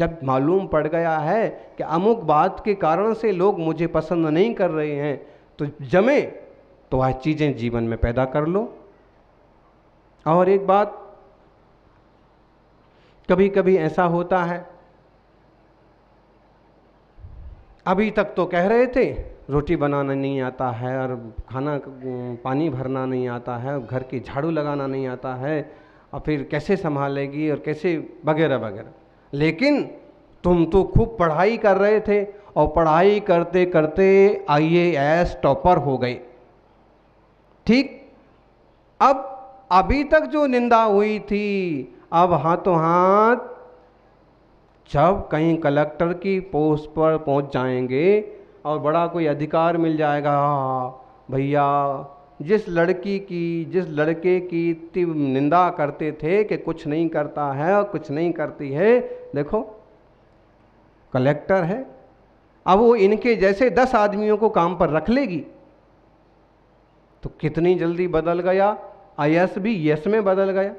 जब मालूम पड़ गया है कि अमुक बात के कारण से लोग मुझे पसंद नहीं कर रहे हैं, तो जमे तो वह चीज़ें जीवन में पैदा कर लो। और एक बात, कभी कभी ऐसा होता है, अभी तक तो कह रहे थे रोटी बनाना नहीं आता है और खाना पानी भरना नहीं आता है, घर की झाड़ू लगाना नहीं आता है, और फिर कैसे संभालेगी और कैसे वगैरह वगैरह, लेकिन तुम तो खूब पढ़ाई कर रहे थे और पढ़ाई करते करते IAS टॉपर हो गए। ठीक, अब अभी तक जो निंदा हुई थी, अब हाथों हाथ जब कहीं कलेक्टर की पोस्ट पर पहुंच जाएंगे और बड़ा कोई अधिकार मिल जाएगा, भैया जिस लड़के की इतनी निंदा करते थे कि कुछ नहीं करता है और कुछ नहीं करती है, देखो कलेक्टर है, अब वो इनके जैसे 10 आदमियों को काम पर रख लेगी। तो कितनी जल्दी बदल गया, IAS भी यस में बदल गया।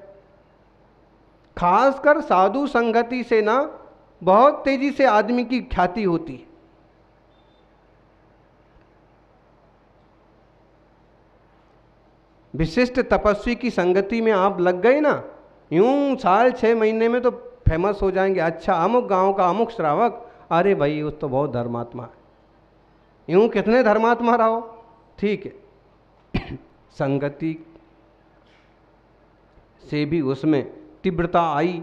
खासकर साधु संगति से ना बहुत तेजी से आदमी की ख्याति होती है। विशिष्ट तपस्वी की संगति में आप लग गए ना, यूं साल 6 महीने में तो फेमस हो जाएंगे। अच्छा, अमुक गांव का अमुक श्रावक, अरे भाई उस तो बहुत धर्मात्मा है। यूं कितने धर्मात्मा रहो, ठीक है। संगति से भी उसमें तीव्रता आई।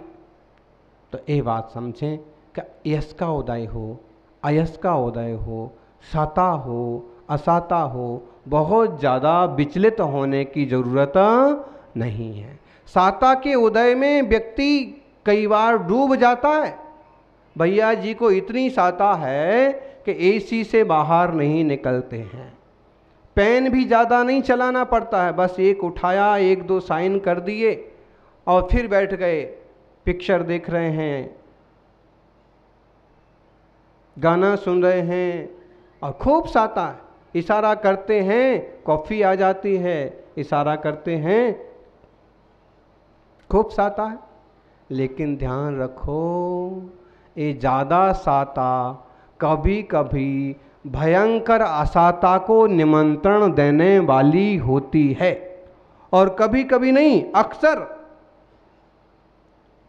तो ये बात समझें कि यश का उदय हो, अयश का उदय हो, साता हो असाता हो, बहुत ज़्यादा विचलित होने की ज़रूरत नहीं है। साता के उदय में व्यक्ति कई बार डूब जाता है। भैया जी को इतनी साता है कि AC से बाहर नहीं निकलते हैं, पेन भी ज़्यादा नहीं चलाना पड़ता है, बस एक उठाया, 1-2 साइन कर दिए और फिर बैठ गए, पिक्चर देख रहे हैं, गाना सुन रहे हैं, और खूब साता है। इशारा करते हैं कॉफ़ी आ जाती है, इशारा करते हैं खूब साता है। लेकिन ध्यान रखो, ये ज़्यादा साता कभी कभी भयंकर असाता को निमंत्रण देने वाली होती है, और कभी कभी नहीं, अक्सर।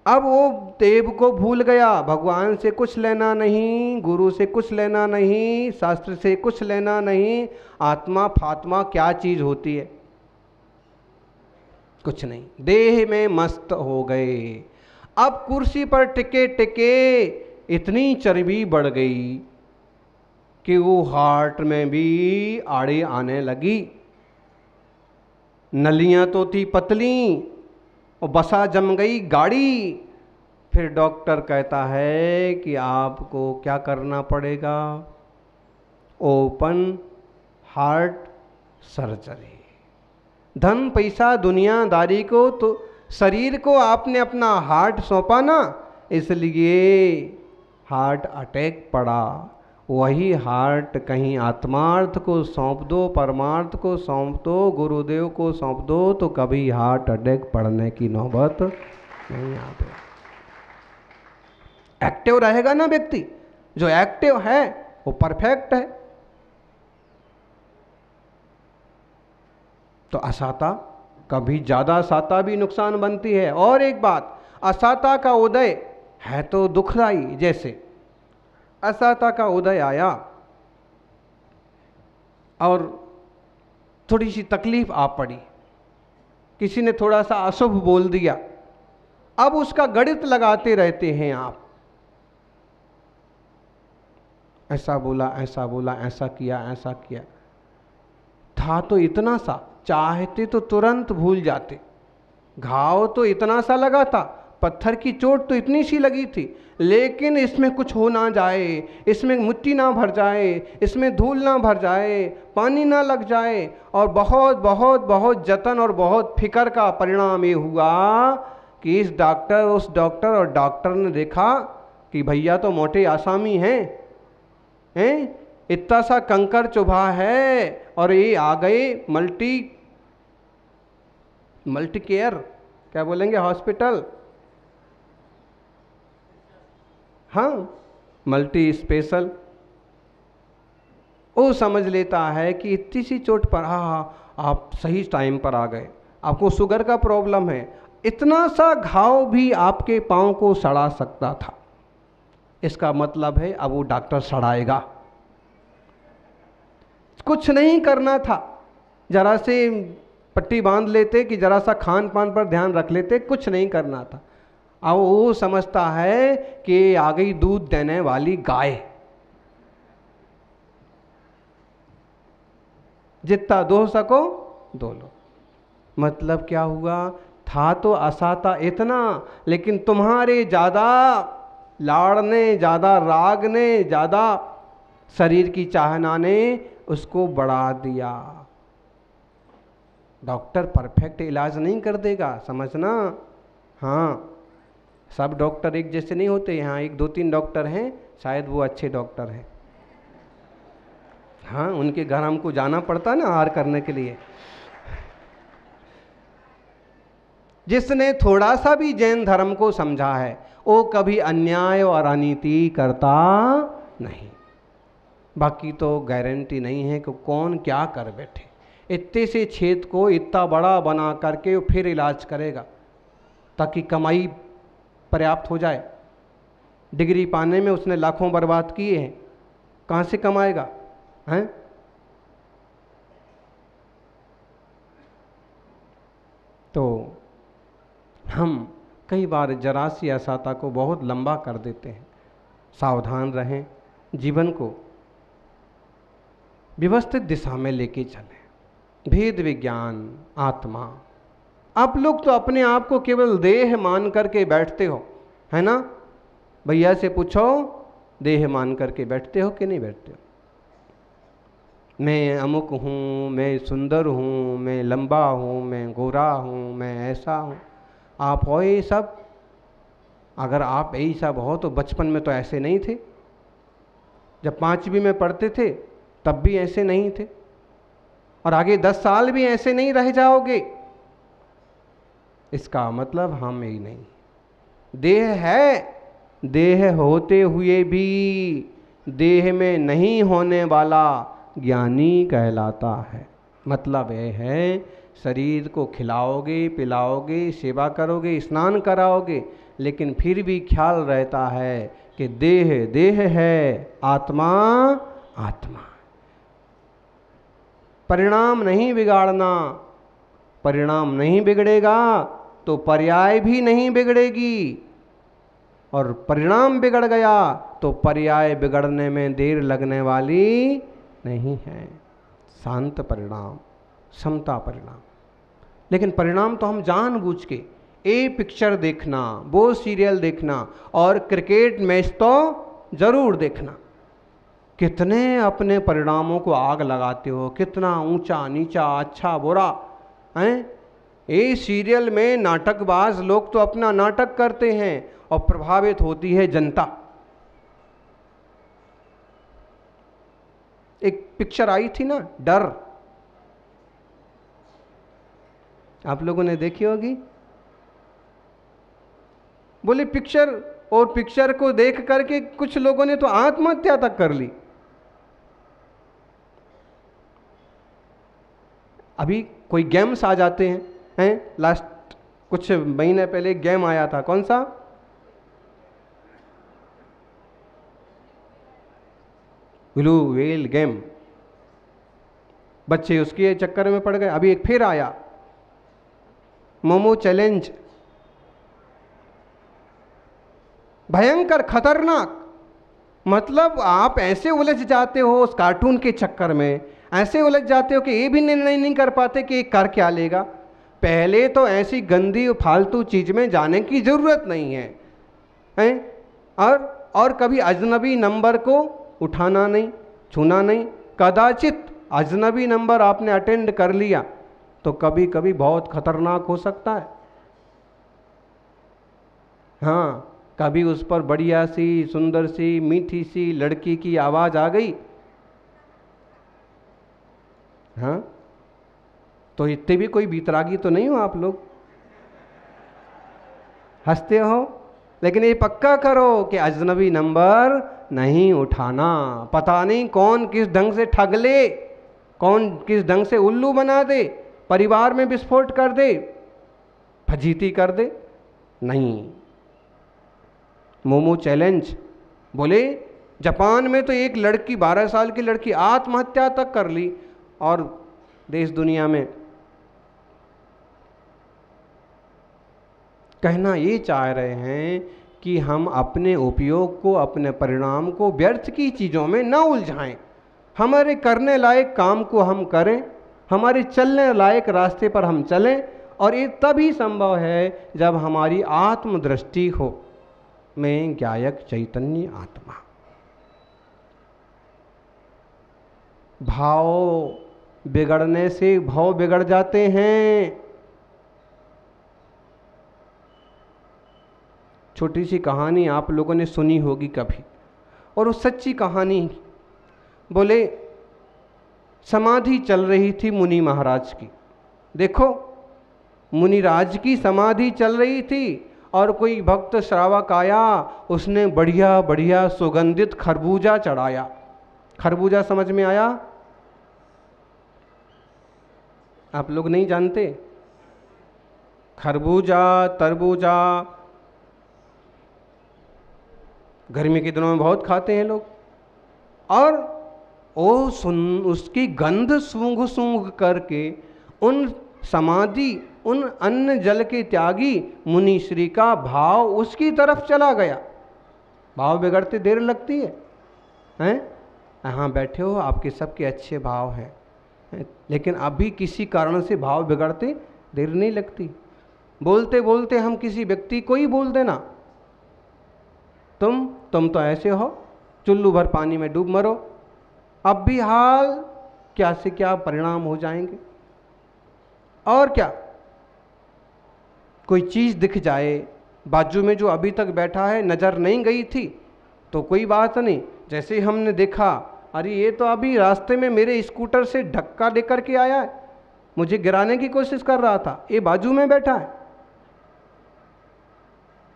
अब वो देव को भूल गया, भगवान से कुछ लेना नहीं, गुरु से कुछ लेना नहीं, शास्त्र से कुछ लेना नहीं, आत्मा फात्मा क्या चीज होती है, कुछ नहीं, देह में मस्त हो गए। अब कुर्सी पर टिके टिके इतनी चर्बी बढ़ गई कि वो हार्ट में भी आड़े आने लगी। नलियां तो थी पतली और बसा जम गई गाड़ी। फिर डॉक्टर कहता है कि आपको क्या करना पड़ेगा, ओपन हार्ट सर्जरी। धन पैसा दुनियादारी को, तो शरीर को आपने अपना हार्ट सौंपा ना, इसलिए हार्ट अटैक पड़ा। वही हार्ट कहीं आत्मार्थ को सौंप दो, परमार्थ को सौंप दो, गुरुदेव को सौंप दो, तो कभी हार्ट अटैक पड़ने की नौबत नहीं आती। एक्टिव रहेगा ना व्यक्ति, जो एक्टिव है वो परफेक्ट है। तो असाता, कभी ज़्यादा साता भी नुकसान बनती है। और एक बात, असाता का उदय है तो दुखदाई। जैसे असाता का उदय आया और थोड़ी सी तकलीफ आ पड़ी, किसी ने थोड़ा सा अशुभ बोल दिया, अब उसका गणित लगाते रहते हैं आप, ऐसा बोला, ऐसा बोला, ऐसा किया, ऐसा किया, था तो इतना सा, चाहते तो तुरंत भूल जाते। घाव तो इतना सा लगा था, पत्थर की चोट तो इतनी सी लगी थी, लेकिन इसमें कुछ हो ना जाए, इसमें मिट्टी ना भर जाए, इसमें धूल ना भर जाए, पानी ना लग जाए, और बहुत बहुत बहुत जतन और बहुत फिक्र का परिणाम ये हुआ कि इस डॉक्टर उस डॉक्टर, और डॉक्टर ने देखा कि भैया तो मोटे आसामी हैं, इतना सा कंकर चुभा है, और ये आ गए मल्टी केयर, क्या बोलेंगे, हॉस्पिटल, हाँ, मल्टी स्पेशल। वो समझ लेता है कि इतनी सी चोट पर, हाँ आप सही टाइम पर आ गए, आपको शुगर का प्रॉब्लम है, इतना सा घाव भी आपके पाँव को सड़ा सकता था, इसका मतलब है अब वो डॉक्टर सड़ाएगा। कुछ नहीं करना था, जरा से पट्टी बांध लेते कि जरा सा खान पान पर ध्यान रख लेते, कुछ नहीं करना था। अब वो समझता है कि आ गई दूध देने वाली गाय, जितना दो सको दो लो। मतलब क्या हुआ, था तो असाता इतना, लेकिन तुम्हारे ज़्यादा लाड़ने, ज़्यादा रागने, ज़्यादा शरीर की चाहना ने उसको बढ़ा दिया। डॉक्टर परफेक्ट इलाज नहीं कर देगा, समझना। हाँ, सब डॉक्टर एक जैसे नहीं होते। यहाँ एक दो तीन डॉक्टर हैं, शायद वो अच्छे डॉक्टर हैं। हाँ, उनके घर हमको जाना पड़ता है ना आहार करने के लिए। जिसने थोड़ा सा भी जैन धर्म को समझा है, वो कभी अन्याय और अनीति करता नहीं। बाकी तो गारंटी नहीं है कि कौन क्या कर बैठे। इतने से छेद को इतना बड़ा बना करके फिर इलाज करेगा ताकि कमाई पर्याप्त हो जाए। डिग्री पाने में उसने लाखों बर्बाद किए हैं, कहाँ से कमाएगा हैं? तो हम कई बार जरा सी असाता को बहुत लंबा कर देते हैं। सावधान रहें, जीवन को व्यवस्थित दिशा में लेके चलें। भेद विज्ञान, आत्मा। आप लोग तो अपने आप को केवल देह मान करके बैठते हो, है ना? भैया से पूछो, देह मान करके बैठते हो कि नहीं बैठते हो? मैं अमुक हूँ, मैं सुंदर हूँ, मैं लंबा हूँ, मैं गोरा हूँ, मैं ऐसा हूँ। आप हो ये सब? अगर आप यही सब हो तो बचपन में तो ऐसे नहीं थे। जब 5वीं में पढ़ते थे तब भी ऐसे नहीं थे, और आगे 10 साल भी ऐसे नहीं रह जाओगे। इसका मतलब हम ही नहीं। देह है, देह होते हुए भी देह में नहीं होने वाला ज्ञानी कहलाता है। मतलब यह है, शरीर को खिलाओगे, पिलाओगे, सेवा करोगे, स्नान कराओगे, लेकिन फिर भी ख्याल रहता है कि देह देह है, आत्मा आत्मा। परिणाम नहीं बिगाड़ना। परिणाम नहीं बिगड़ेगा तो पर्याय भी नहीं बिगड़ेगी, और परिणाम बिगड़ गया तो पर्याय बिगड़ने में देर लगने वाली नहीं है। शांत परिणाम, समता परिणाम। लेकिन परिणाम तो हम जानबूझ के ए पिक्चर देखना, वो सीरियल देखना और क्रिकेट मैच तो जरूर देखना, कितने अपने परिणामों को आग लगाते हो, कितना ऊंचा नीचा, अच्छा बुरा हैं। ये सीरियल में नाटकबाज लोग तो अपना नाटक करते हैं और प्रभावित होती है जनता। एक पिक्चर आई थी ना, डर, आप लोगों ने देखी होगी। बोले पिक्चर, और पिक्चर को देख करके कुछ लोगों ने तो आत्महत्या तक कर ली। अभी कोई गेम्स आ जाते हैं लास्ट कुछ महीने पहले एक गेम आया था, कौन सा? Blue whale game. बच्चे उसके चक्कर में पड़ गए। अभी एक फिर आया, मोमो चैलेंज। भयंकर खतरनाक। मतलब आप ऐसे उलझ जाते हो उस कार्टून के चक्कर में, ऐसे उलझ जाते हो कि ये भी निर्णय नहीं कर पाते कि ये कर क्या लेगा। पहले तो ऐसी गंदी फालतू चीज में जाने की जरूरत नहीं है, और कभी अजनबी नंबर को उठाना नहीं, छूना नहीं। कदाचित अजनबी नंबर आपने अटेंड कर लिया तो कभी कभी बहुत खतरनाक हो सकता है। हाँ, कभी उस पर बढ़िया सी, सुंदर सी, मीठी सी लड़की की आवाज आ गई, हाँ, तो इतने भी कोई बीतरागी तो नहीं हो आप लोग, हंसते हो। लेकिन ये पक्का करो कि अजनबी नंबर नहीं उठाना। पता नहीं कौन किस ढंग से ठग ले, कौन किस ढंग से उल्लू बना दे, परिवार में विस्फोट कर दे, फजीती कर दे। नहीं। मोमो चैलेंज, बोले जापान में तो एक लड़की 12 साल की लड़की आत्महत्या तक कर ली, और देश दुनिया में कहना ये चाह रहे हैं कि हम अपने उपयोग को, अपने परिणाम को व्यर्थ की चीज़ों में न उलझाएं। हमारे करने लायक काम को हम करें, हमारे चलने लायक रास्ते पर हम चलें, और ये तभी संभव है जब हमारी आत्मदृष्टि हो। मैं ज्ञायक चैतन्य आत्मा। भाव बिगड़ने से भाव बिगड़ जाते हैं। छोटी सी कहानी आप लोगों ने सुनी होगी कभी, और वो सच्ची कहानी। बोले समाधि चल रही थी मुनि महाराज की। देखो, मुनिराज की समाधि चल रही थी, और कोई भक्त श्रावक आया, उसने बढ़िया बढ़िया सुगंधित खरबूजा चढ़ाया। खरबूजा समझ में आया? आप लोग नहीं जानते? खरबूजा, तरबूजा गर्मी के दिनों में बहुत खाते हैं लोग, और उसकी गंध सूंघ सूंघ करके उन समाधि, उन अन्न जल के त्यागी मुनि श्री का भाव उसकी तरफ चला गया। भाव बिगड़ते देर लगती है, हैं? यहाँ बैठे हो, आपके सबके अच्छे भाव हैं, लेकिन अभी किसी कारण से भाव बिगड़ते देर नहीं लगती। बोलते बोलते हम किसी व्यक्ति को ही बोल देना, तुम तो ऐसे हो, चुल्लू भर पानी में डूब मरो। अब भी हाल क्या से क्या परिणाम हो जाएंगे। और क्या, कोई चीज़ दिख जाए बाजू में, जो अभी तक बैठा है नज़र नहीं गई थी तो कोई बात नहीं। जैसे हमने देखा, अरे ये तो अभी रास्ते में मेरे स्कूटर से धक्का लेकर के आया है, मुझे गिराने की कोशिश कर रहा था, ये बाजू में बैठा है,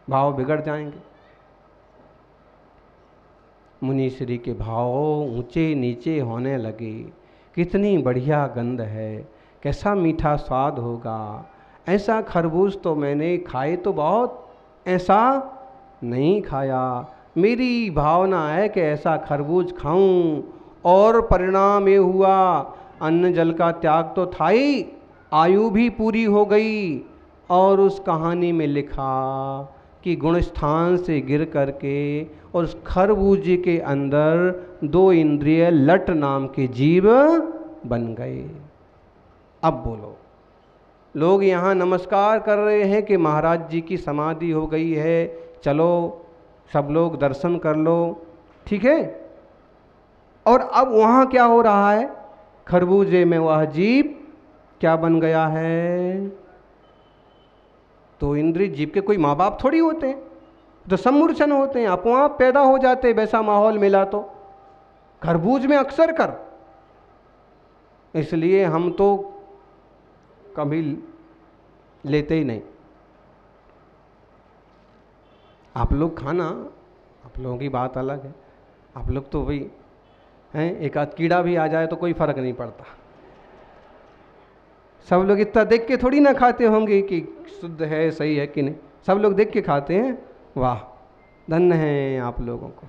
भाव बिगड़ जाएंगे। मुनि श्री के भाव ऊंचे नीचे होने लगे। कितनी बढ़िया गंध है, कैसा मीठा स्वाद होगा, ऐसा खरबूज तो मैंने खाए तो बहुत, ऐसा नहीं खाया। मेरी भावना है कि ऐसा खरबूज खाऊं, और परिणाम ये हुआ, अन्न जल का त्याग तो था ही, आयु भी पूरी हो गई। और उस कहानी में लिखा कि गुण स्थान से गिर करके और उस खरबूजे के अंदर 2 इंद्रिय लट नाम के जीव बन गए। अब बोलो, लोग यहाँ नमस्कार कर रहे हैं कि महाराज जी की समाधि हो गई है, चलो सब लोग दर्शन कर लो, ठीक है। और अब वहाँ क्या हो रहा है? खरबूजे में वह जीव क्या बन गया है? तो इंद्रिय जीव के कोई माँ बाप थोड़ी होते हैं, तो सम्मूर्छन होते हैं, अपने आप पैदा हो जाते हैं। वैसा माहौल मिला तो खरबूज में अक्सर कर, इसलिए हम तो कभी लेते ही नहीं। आप लोग खाना, आप लोगों की बात अलग है, आप लोग तो भाई हैं, एक आध कीड़ा भी आ जाए तो कोई फर्क नहीं पड़ता। सब लोग इतना देख के थोड़ी ना खाते होंगे कि शुद्ध है, सही है कि नहीं, सब लोग देख के खाते हैं। वाह, धन्य है आप लोगों को।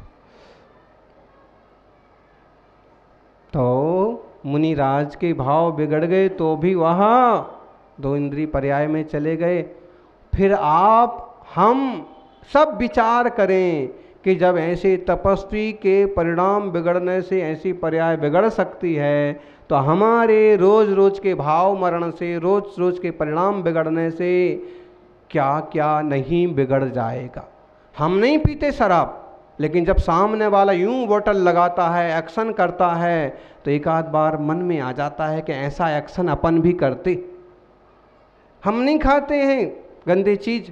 तो मुनिराज के भाव बिगड़ गए तो भी वहाँ 2 इंद्रिय पर्याय में चले गए। फिर आप हम सब विचार करें कि जब ऐसे तपस्वी के परिणाम बिगड़ने से ऐसी पर्याय बिगड़ सकती है, तो हमारे रोज रोज के भाव मरण से, रोज रोज के परिणाम बिगड़ने से क्या क्या नहीं बिगड़ जाएगा। हम नहीं पीते शराब, लेकिन जब सामने वाला यूं बोतल लगाता है, एक्शन करता है, तो एक आध बार मन में आ जाता है कि ऐसा एक्शन अपन भी करते। हम नहीं खाते हैं गंदे चीज़,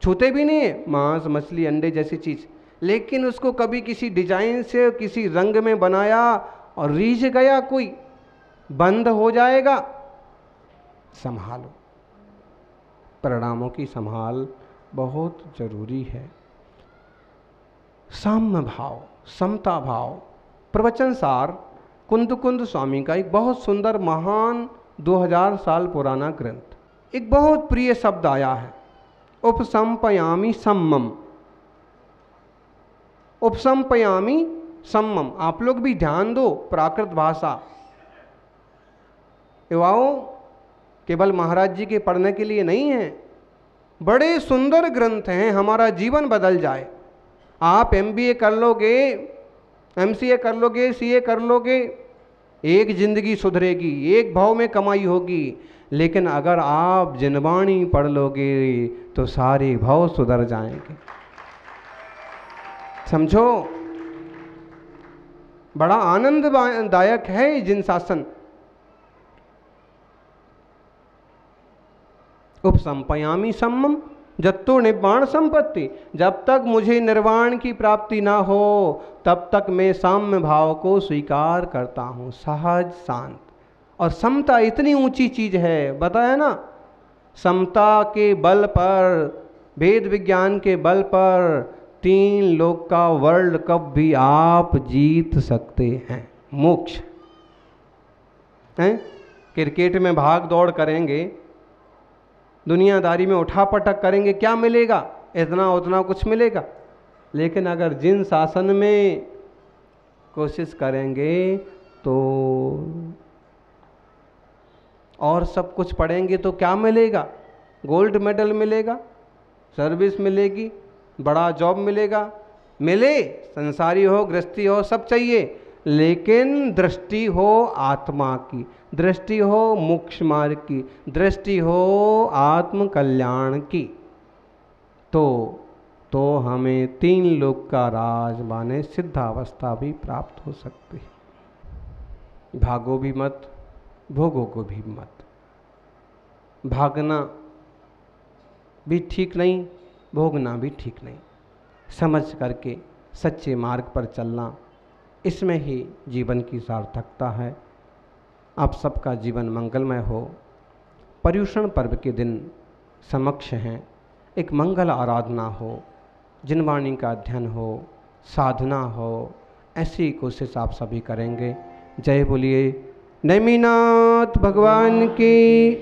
छूते भी नहीं है, मांस मछली अंडे जैसी चीज़, लेकिन उसको कभी किसी डिजाइन से किसी रंग में बनाया और रीझ गया कोई, बंद हो जाएगा। संभालो, परिणामों की संभाल बहुत जरूरी है। साम्य भाव, समता भाव। प्रवचन सार कुंद कुंद स्वामी का एक बहुत सुंदर महान 2000 साल पुराना ग्रंथ, एक बहुत प्रिय शब्द आया है, उपसंपयामी सम्मम। उपसंपयामी सम्मम, आप लोग भी ध्यान दो, प्राकृत भाषा। युवाओं, केवल महाराज जी के पढ़ने के लिए नहीं है, बड़े सुंदर ग्रंथ हैं, हमारा जीवन बदल जाए। आप MBA कर लोगे, MCA कर लोगे, CA कर लोगे, एक जिंदगी सुधरेगी, एक भाव में कमाई होगी। लेकिन अगर आप जिनवाणी पढ़ लोगे तो सारे भाव सुधर जाएंगे। समझो, बड़ा आनंददायक है ये जिन शासन। उपसंपयामी सम्मम जत्तो निर्वाण संपत्ति, जब तक मुझे निर्वाण की प्राप्ति ना हो तब तक मैं साम्य भाव को स्वीकार करता हूँ, सहज शांत। और समता इतनी ऊंची चीज है, बताया ना, समता के बल पर, वेद विज्ञान के बल पर 3 लोक का वर्ल्ड कप भी आप जीत सकते हैं। मोक्ष हैं, क्रिकेट में भाग दौड़ करेंगे, दुनियादारी में उठापटक करेंगे, क्या मिलेगा? इतना उतना कुछ मिलेगा। लेकिन अगर जिन शासन में कोशिश करेंगे तो और सब कुछ पढ़ेंगे तो क्या मिलेगा? गोल्ड मेडल मिलेगा, सर्विस मिलेगी, बड़ा जॉब मिलेगा, मिले, संसारी हो गृहस्थी हो सब चाहिए, लेकिन दृष्टि हो आत्मा की, दृष्टि हो मोक्ष मार्ग की, दृष्टि हो आत्म कल्याण की, तो हमें 3 लोक का राज माने सिद्धावस्था भी प्राप्त हो सकती है। भागो भी मत, भोगो को भी मत। भागना भी ठीक नहीं, भोगना भी ठीक नहीं। समझ करके सच्चे मार्ग पर चलना, इसमें ही जीवन की सार्थकता है। आप सबका जीवन मंगलमय हो। पर्युषण पर्व के दिन समक्ष हैं, एक मंगल आराधना हो, जिनवाणी का अध्ययन हो, साधना हो, ऐसी कोशिश आप सभी करेंगे। जय बोलिए नेमिनाथ भगवान की।